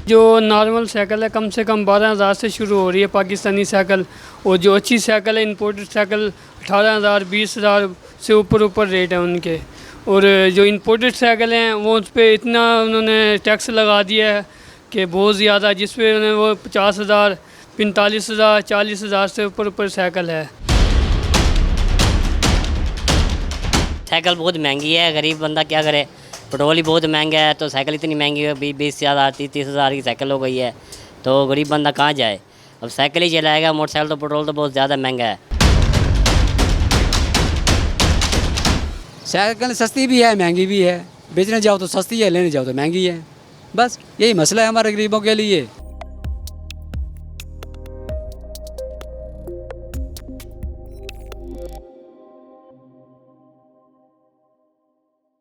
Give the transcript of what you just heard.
जो normal cycle है कम से कम 12,000 से शुरू हो रही है पाकिस्तानी साइकिल, और जो अच्छी साइकिल है इंपोर्टेड साइकिल 18,000 20,000 से ऊपर रेट है उनके। और जो इंपोर्टेड साइकिल हैं वो उस पर इतना उन्होंने टैक्स लगा दिया है कि बहुत ज़्यादा, जिस पे उन्होंने वो 50,000 45,000 40,000 से ऊपर साइकिल है। साइकिल बहुत महंगी है, गरीब बंदा क्या करे, पेट्रोल ही बहुत महंगा है तो साइकिल इतनी महंगी है, 20,000 30,000 की साइकिल हो गई है तो गरीब बंदा कहाँ जाए। अब साइकिल ही चलाएगा, मोटरसाइकिल तो पेट्रोल तो बहुत ज़्यादा महंगा है। साइकिल सस्ती भी है महंगी भी है, बेचने जाओ तो सस्ती है, लेने जाओ तो महंगी है। बस यही मसला है हमारे गरीबों के लिए।